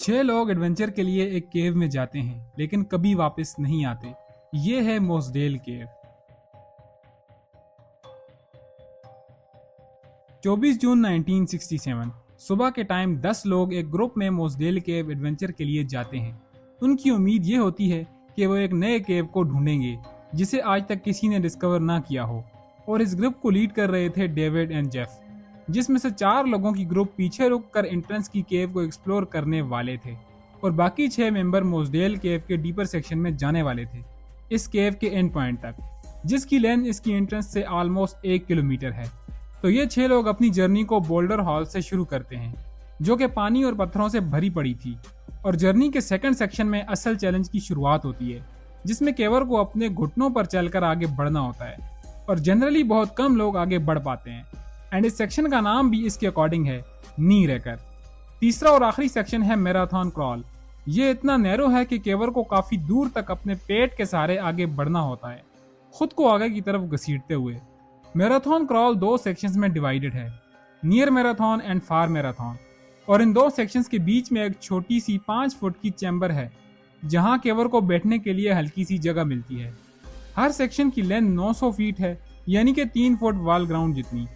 छह लोग एडवेंचर के लिए एक केव में जाते हैं लेकिन कभी वापस नहीं आते। ये है मोसडेल केव। 24 जून 1967 सुबह के टाइम 10 लोग एक ग्रुप में मोसडेल केव एडवेंचर के लिए जाते हैं। उनकी उम्मीद ये होती है कि वो एक नए केव को ढूंढेंगे जिसे आज तक किसी ने डिस्कवर ना किया हो। और इस ग्रुप को लीड कर रहे थे डेविड एंड जेफ, जिसमें से 4 लोगों की ग्रुप पीछे रुककर एंट्रेंस की केव को एक्सप्लोर करने वाले थे और बाकी 6 मेंबर मोसडेल केव के डीपर सेक्शन में जाने वाले थे, इस केव के एंड पॉइंट तक, जिसकी लेंथ इसकी एंट्रेंस से ऑलमोस्ट 1 किलोमीटर है। तो ये 6 लोग अपनी जर्नी को बोल्डर हॉल से शुरू करते हैं, जो कि पानी और पत्थरों से भरी पड़ी थी। और जर्नी के सेकंड सेक्शन में असल चैलेंज की शुरुआत होती है, जिसमें केवर को अपने घुटनों पर चलकर आगे बढ़ना होता है और जनरली बहुत कम लोग आगे बढ़ पाते हैं। एंड इस सेक्शन का नाम भी इसके अकॉर्डिंग है, नी रेकर। तीसरा और आखिरी सेक्शन है मैराथन क्रॉल। ये इतना नैरो है कि केवर को काफी दूर तक अपने पेट के सहारे आगे बढ़ना होता है, खुद को आगे की तरफ घसीटते हुए। मैराथन क्रॉल 2 सेक्शंस में डिवाइडेड है, near marathon and far marathon. और इन 2 सेक्शंस के बीच में एक छोटी सी 5 फुट की चैम्बर है, जहां केवर को बैठने के लिए हल्की सी जगह मिलती है। हर सेक्शन की लेंथ 900 फीट है, यानी कि 3 फुट वॉल ग्राउंड जितनी।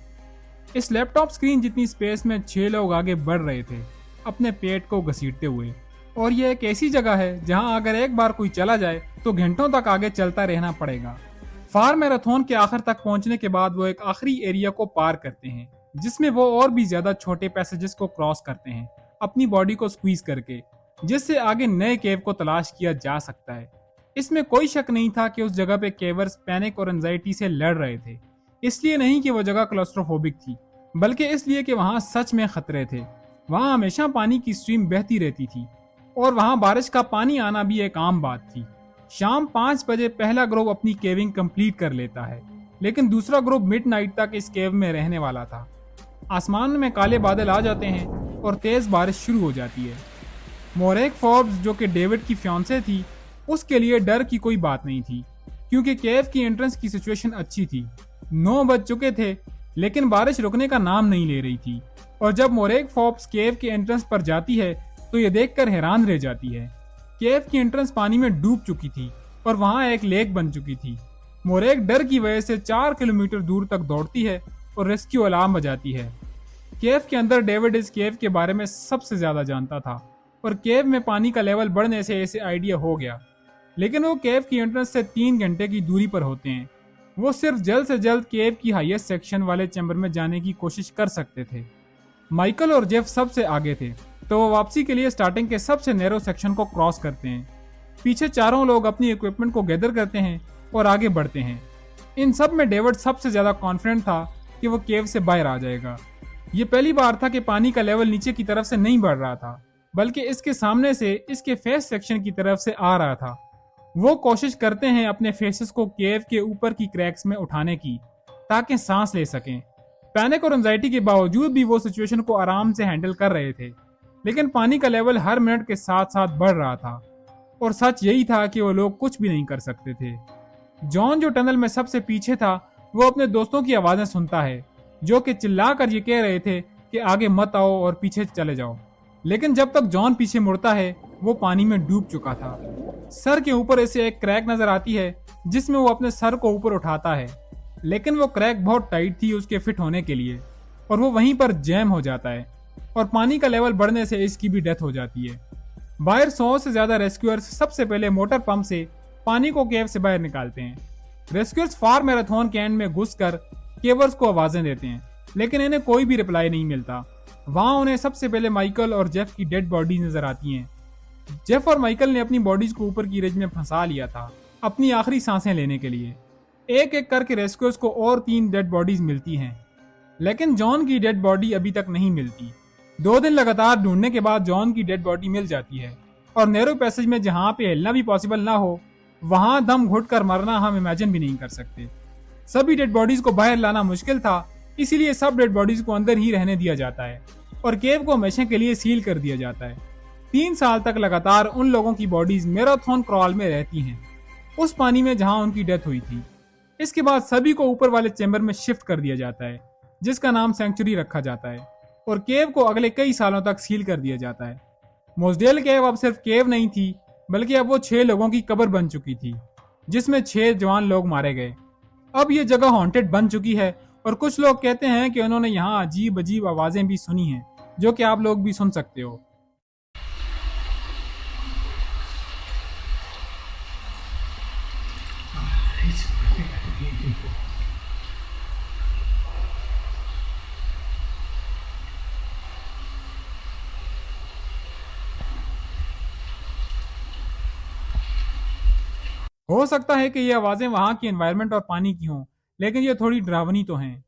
इस लैपटॉप स्क्रीन जितनी स्पेस में 6 लोग आगे बढ़ रहे थे, अपने पेट को घसीटते हुए। और यह एक ऐसी जगह है जहां अगर एक बार कोई चला जाए तो घंटों तक आगे चलता रहना पड़ेगा। फार मैराथन के आखिर तक पहुंचने के बाद वो एक आखिरी एरिया को पार करते हैं, जिसमें वो और भी ज्यादा छोटे पैसेजेस को क्रॉस करते हैं, अपनी बॉडी को स्क्वीज करके, जिससे आगे नए केव को तलाश किया जा सकता है। इसमें कोई शक नहीं था कि उस जगह पे केवर्स पैनिक और एंजाइटी से लड़ रहे थे। इसलिए नहीं कि वो जगह क्लॉस्ट्रोफोबिक थी, बल्कि इसलिए कि वहां सच में खतरे थे। वहां हमेशा पानी की स्ट्रीम बहती रहती थी और वहां बारिश का पानी आना भी एक आम बात थी। शाम 5 बजे पहला ग्रुप अपनी केविंग कंप्लीट कर लेता है, लेकिन दूसरा ग्रुप मिडनाइट तक इस केव में रहने वाला था। आसमान में काले बादल आ जाते हैं और तेज बारिश शुरू हो जाती है। मोरेक फोर्ब्स, जो कि डेविड की फियांसे थी, उसके लिए डर की कोई बात नहीं थी, क्योंकि केव की एंट्रेंस की सिचुएशन अच्छी थी। 9 बज चुके थे, लेकिन बारिश रुकने का नाम नहीं ले रही थी। और जब मोरेक फोर्ब्स केव के एंट्रेंस पर जाती है तो ये देखकर हैरान रह जाती है। केव की एंट्रेंस पानी में डूब चुकी थी और वहां एक लेक बन चुकी थी। मोरेक डर की वजह से 4 किलोमीटर दूर तक दौड़ती है और रेस्क्यू अलार्म बजाती है। केव के अंदर डेविड इस केव के बारे में सबसे ज्यादा जानता था और केव में पानी का लेवल बढ़ने से ऐसे आइडिया हो गया, लेकिन वो केव की एंट्रेंस से 3 घंटे की दूरी पर होते हैं। वो सिर्फ जल्द से जल्द केव की हाईएस्ट सेक्शन वाले चैम्बर में जाने की कोशिश कर सकते थे। माइकल और जेफ सबसे आगे थे, तो वो वापसी के लिए स्टार्टिंग के सबसे नैरो सेक्शन को क्रॉस करते हैं। पीछे चारों लोग अपनी इक्विपमेंट को गैदर करते हैं और आगे बढ़ते हैं। इन सब में डेविड सबसे ज्यादा कॉन्फिडेंट था कि वो केव से बाहर आ जाएगा। ये पहली बार था कि पानी का लेवल नीचे की तरफ से नहीं बढ़ रहा था, बल्कि इसके सामने से इसके फेस सेक्शन की तरफ से आ रहा था। वो कोशिश करते हैं अपने फेसेस को केव के ऊपर की क्रैक्स में उठाने की, ताकि सांस ले सकें। पैनिक और एंजाइटी के बावजूद भी वो सिचुएशन को आराम से हैंडल कर रहे थे, लेकिन पानी का लेवल हर मिनट के साथ साथ बढ़ रहा था और सच यही था कि वो लोग कुछ भी नहीं कर सकते थे। जॉन, जो टनल में सबसे पीछे था, वो अपने दोस्तों की आवाजें सुनता है, जो कि चिल्लाकर ये कह रहे थे कि आगे मत आओ और पीछे चले जाओ। लेकिन जब तक जॉन पीछे मुड़ता है, वो पानी में डूब चुका था। सर के ऊपर इसे एक क्रैक नजर आती है, जिसमें वो अपने सर को ऊपर उठाता है, लेकिन वो क्रैक बहुत टाइट थी उसके फिट होने के लिए और वो वहीं पर जैम हो जाता है और पानी का लेवल बढ़ने से इसकी भी डेथ हो जाती है। बाहर 100 से ज्यादा रेस्क्यूअर्स सबसे पहले मोटर पंप से पानी को केव से बाहर निकालते हैं। रेस्क्यूअर्स फार मैराथन के एंड में घुसकर केवर्स को आवाजें देते हैं, लेकिन इन्हें कोई भी रिप्लाई नहीं मिलता। वहां उन्हें सबसे पहले माइकल और जेफ की डेड बॉडीज नजर आती हैं। जेफ और माइकल ने अपनी बॉडीज को ऊपर की रिज में फंसा लिया था, अपनी आखिरी सांसें लेने के लिए। एक एक करके रेस्क्यूअर्स को और 3 डेड बॉडीज मिलती हैं, लेकिन जॉन की डेड बॉडी अभी तक नहीं मिलती। 2 दिन लगातार ढूंढने के बाद जॉन की डेड बॉडी मिल जाती है और नैरो पैसेज में जहां पे हिलना भी पॉसिबल ना हो, वहां दम घुटकर मरना हम इमेजिन भी नहीं कर सकते। सभी डेड बॉडीज को बाहर लाना मुश्किल था, इसीलिए सब डेड बॉडीज को अंदर ही रहने दिया जाता है और केव को हमेशा के लिए सील कर दिया जाता है। 3 साल तक लगातार उन लोगों की बॉडीज मैराथन क्रॉल में रहती हैं, उस पानी में जहां उनकी डेथ हुई थी। इसके बाद सभी को ऊपर वाले चैम्बर में शिफ्ट कर दिया जाता है, जिसका नाम सेंचुरी रखा जाता है, और केव को अगले कई सालों तक सील कर दिया जाता है। मोसडेल केव अब सिर्फ केव नहीं थी, बल्कि अब वो 6 लोगों की कब्र बन चुकी थी, जिसमें 6 जवान लोग मारे गए। अब ये जगह हॉन्टेड बन चुकी है और कुछ लोग कहते हैं कि उन्होंने यहाँ अजीब अजीब आवाजें भी सुनी हैं, जो कि आप लोग भी सुन सकते हो। हो सकता है कि ये आवाजें वहां की एनवायरनमेंट और पानी की हों, लेकिन ये थोड़ी डरावनी तो हैं।